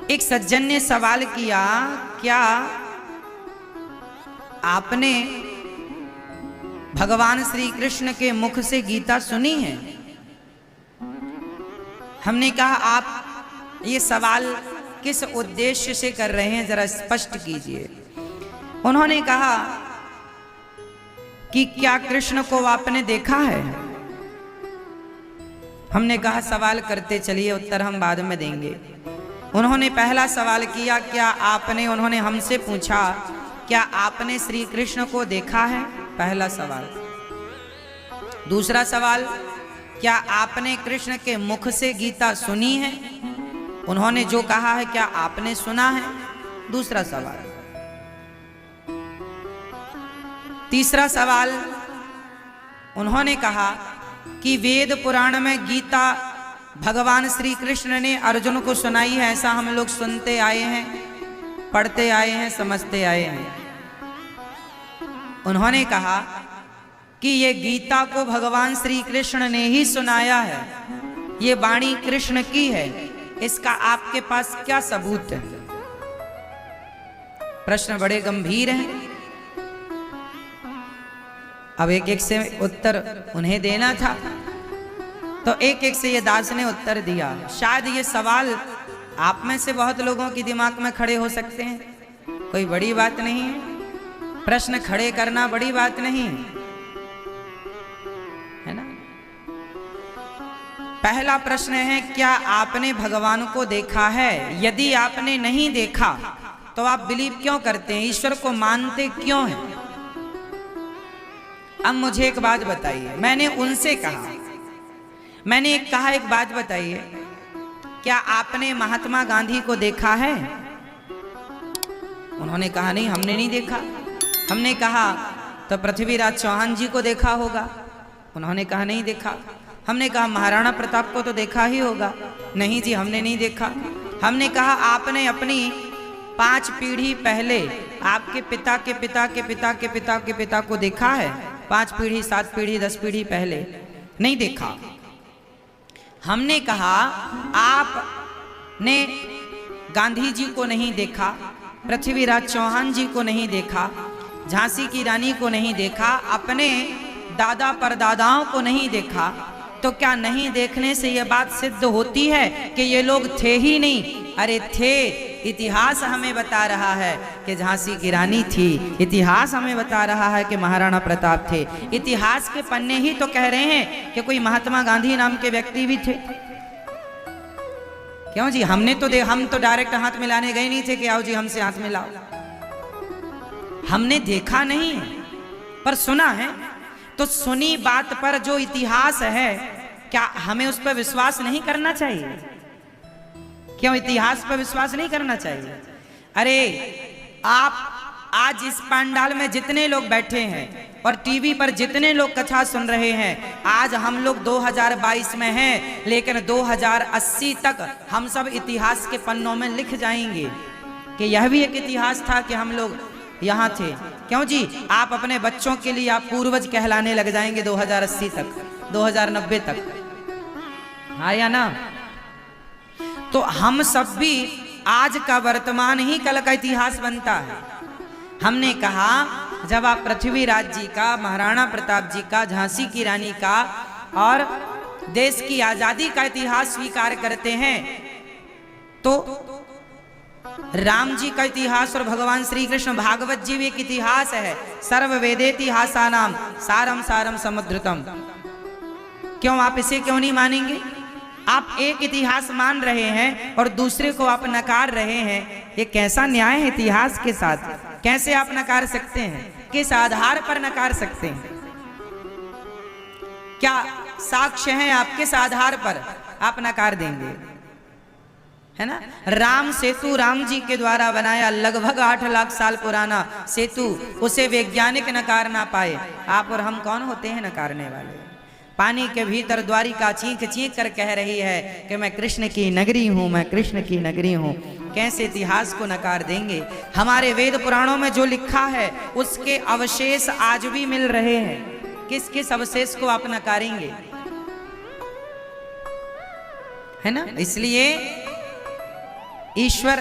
एक सज्जन ने सवाल किया, क्या आपने भगवान श्री कृष्ण के मुख से गीता सुनी है? हमने कहा आप ये सवाल किस उद्देश्य से कर रहे हैं, जरा स्पष्ट कीजिए। उन्होंने कहा कि क्या कृष्ण को आपने देखा है? हमने कहा सवाल करते चलिए, उत्तर हम बाद में देंगे। उन्होंने पहला सवाल किया, क्या आपने, उन्होंने हमसे पूछा क्या आपने श्री कृष्ण को देखा है? पहला सवाल। दूसरा सवाल, क्या आपने कृष्ण के मुख से गीता सुनी है? उन्होंने जो कहा है क्या आपने सुना है? दूसरा सवाल। तीसरा सवाल, उन्होंने कहा कि वेद पुराण में गीता भगवान श्री कृष्ण ने अर्जुन को सुनाई है, ऐसा हम लोग सुनते आए हैं, पढ़ते आए हैं, समझते आए हैं। उन्होंने कहा कि ये गीता को भगवान श्री कृष्ण ने ही सुनाया है, ये वाणी कृष्ण की है, इसका आपके पास क्या सबूत है? प्रश्न बड़े गंभीर हैं। अब एक एक से उत्तर उन्हें देना था, तो एक एक से ये दास ने उत्तर दिया। शायद ये सवाल आप में से बहुत लोगों के दिमाग में खड़े हो सकते हैं, कोई बड़ी बात नहीं है, प्रश्न खड़े करना बड़ी बात नहीं है ना। पहला प्रश्न है, क्या आपने भगवान को देखा है? यदि आपने नहीं देखा तो आप बिलीव क्यों करते हैं, ईश्वर को मानते क्यों हैं? अब मुझे एक बात बताइए, मैंने उनसे कहा, मैंने एक बात बताइए, क्या आपने महात्मा गांधी को देखा है? उन्होंने कहा नहीं, हमने नहीं देखा। हमने कहा तो पृथ्वीराज चौहान जी को देखा होगा? उन्होंने कहा नहीं देखा। हमने कहा महाराणा प्रताप को तो देखा ही होगा? नहीं जी, हमने नहीं देखा। हमने कहा आपने अपनी 5 पीढ़ी पहले आपके पिता के पिता के पिता के पिता के पिता को देखा है? 5 पीढ़ी, 7 पीढ़ी, 10 पीढ़ी पहले नहीं देखा। हमने कहा आपने गांधी जी को नहीं देखा, पृथ्वीराज चौहान जी को नहीं देखा, झांसी की रानी को नहीं देखा, अपने दादा परदादाओं को नहीं देखा, तो क्या नहीं देखने से यह बात सिद्ध होती है कि ये लोग थे ही नहीं? अरे थे, इतिहास हमें बता रहा है कि झांसी की रानी थी, इतिहास हमें बता रहा है कि महाराणा प्रताप थे, इतिहास के पन्ने ही तो कह रहे हैं कि कोई महात्मा गांधी नाम के व्यक्ति भी थे। क्यों जी, हमने तो हम तो डायरेक्ट हाथ मिलाने गए नहीं थे कि आओ जी हमसे हाथ मिलाओ। हमने देखा नहीं पर सुना है। तो सुनी बात पर जो इतिहास है, क्या हमें उस पर विश्वास नहीं करना चाहिए? क्यों इतिहास पर विश्वास नहीं करना चाहिए? अरे आप आज इस पंडाल में जितने लोग बैठे हैं और टीवी पर जितने लोग कथा सुन रहे हैं, आज हम लोग 2022 में हैं, लेकिन 2080 तक हम सब इतिहास के पन्नों में लिख जाएंगे कि यह भी एक इतिहास था कि हम लोग यहाँ थे। क्यों जी, आप अपने बच्चों के लिए आप पूर्वज कहलाने लग जाएंगे 2080 तक, 2090 तक, हाँ या ना? तो हम सब भी आज का वर्तमान ही कल का इतिहास बनता है। हमने कहा जब आप पृथ्वीराज जी का, महाराणा प्रताप जी का, झांसी की रानी का और देश की आजादी का इतिहास स्वीकार करते हैं, तो राम जी का इतिहास और भगवान श्री कृष्ण भागवत जी भी एक इतिहास है। सर्व वेदेतिहासानाम सारम सारम समुद्रतम। क्यों आप इसे क्यों नहीं मानेंगे? आप एक इतिहास मान रहे हैं और दूसरे को आप नकार रहे हैं, ये कैसा न्याय है इतिहास के साथ? कैसे आप नकार सकते हैं? किस आधार पर नकार सकते हैं? क्या साक्ष्य है आप? किस आधार पर आप नकार देंगे? है ना, राम सेतु राम जी के द्वारा बनाया, लगभग 8 लाख साल पुराना सेतु, उसे वैज्ञानिक नकार ना पाए। आप और हम कौन होते हैं नकारने वाले? पानी के भीतर द्वारिका चीख चीख कर कह रही है कि मैं कृष्ण की नगरी हूं, मैं कृष्ण की नगरी हूं। कैसे इतिहास को नकार देंगे? हमारे वेद पुराणों में जो लिखा है उसके अवशेष आज भी मिल रहे हैं। किस किस अवशेष को आप नकारेंगे? है ना, इसलिए ईश्वर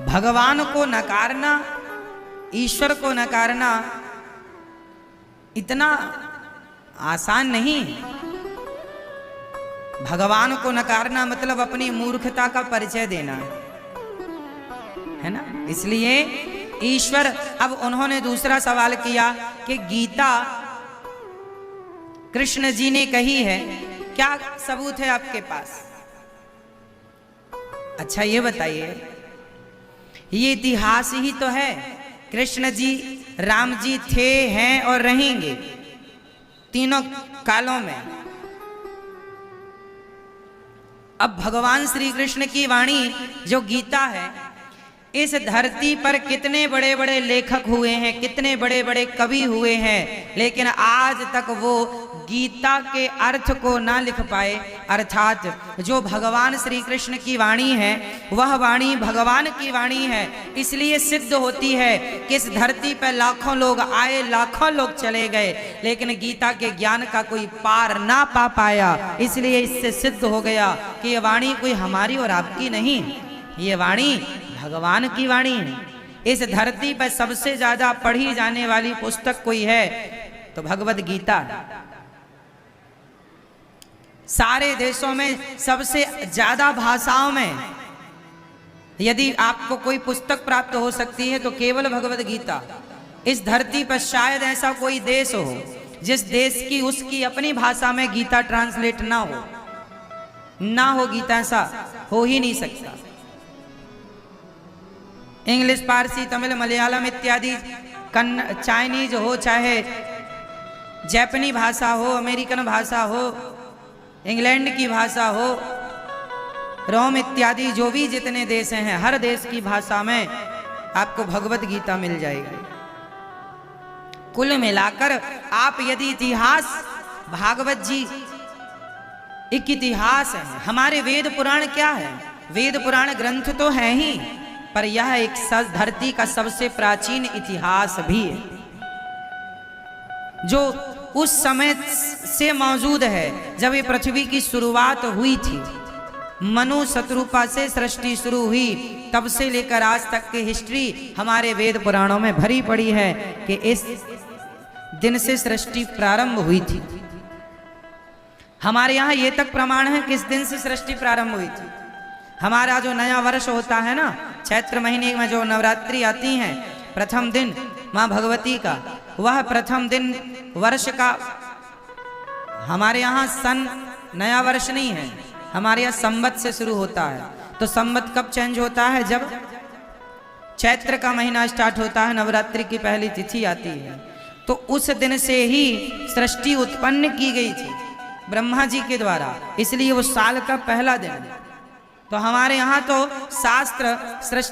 भगवान को नकारना, ईश्वर को नकारना इतना आसान नहीं। भगवान को नकारना मतलब अपनी मूर्खता का परिचय देना है ना। इसलिए ईश्वर, अब उन्होंने दूसरा सवाल किया कि गीता कृष्ण जी ने कही है, क्या सबूत है आपके पास? अच्छा ये बताइए, ये इतिहास ही तो है। कृष्ण जी, राम जी थे, हैं और रहेंगे तीनों कालों में। अब भगवान श्री कृष्ण की वाणी जो गीता है, इस धरती पर कितने बड़े बड़े लेखक हुए हैं, कितने बड़े बड़े कवि हुए हैं, लेकिन आज तक वो गीता के अर्थ को ना लिख पाए। अर्थात जो भगवान श्री कृष्ण की वाणी है वह वाणी भगवान की वाणी है। इसलिए सिद्ध होती है कि इस धरती पर लाखों लोग आए, लाखों लोग चले गए, लेकिन गीता के ज्ञान का कोई पार ना पा पाया। इसलिए इससे सिद्ध हो गया कि ये वाणी कोई हमारी और आपकी नहीं, ये वाणी भगवान की वाणी है। इस धरती पर सबसे ज्यादा पढ़ी जाने वाली पुस्तक कोई है तो भगवद गीता। सारे देशों में सबसे ज्यादा भाषाओं में यदि आपको कोई पुस्तक प्राप्त हो सकती है तो केवल भगवद गीता। इस धरती पर शायद ऐसा कोई देश हो जिस देश की उसकी अपनी भाषा में गीता ट्रांसलेट ना हो गीता, ऐसा हो ही नहीं सकता। इंग्लिश, पारसी, तमिल, मलयालम इत्यादि, चाइनीज हो, चाहे जापानी भाषा हो, अमेरिकन भाषा हो, इंग्लैंड की भाषा हो, रोम इत्यादि जो भी जितने देश हैं, हर देश की भाषा में आपको भगवद गीता मिल जाएगी। कुल मिलाकर आप यदि इतिहास, भागवत जी एक इतिहास है। हमारे वेद पुराण क्या है? वेद पुराण ग्रंथ तो है ही, पर यह एक धरती का सबसे प्राचीन इतिहास भी है, जो उस समय से मौजूद है जब ये पृथ्वी की शुरुआत हुई थी। मनु शत्रुपा से सृष्टि शुरू हुई, तब से लेकर आज तक की हिस्ट्री हमारे वेद पुराणों में भरी पड़ी है कि इस दिन से सृष्टि प्रारंभ हुई थी। हमारे यहाँ ये तक प्रमाण है कि इस दिन से सृष्टि प्रारंभ हुई थी। हमारा जो नया वर्ष होता है ना, चैत्र महीने में जो नवरात्रि आती हैं, प्रथम दिन माँ भगवती का, वह प्रथम दिन वर्ष का हमारे यहाँ सन नया वर्ष नहीं है, हमारे यहाँ संवत से शुरू होता है। तो संवत कब चेंज होता है? जब चैत्र का महीना स्टार्ट होता है, नवरात्रि की पहली तिथि आती है, तो उस दिन से ही सृष्टि उत्पन्न की गई थी ब्रह्मा जी के द्वारा, इसलिए वो साल का पहला दिन। तो हमारे यहाँ तो शास्त्र सृष्टि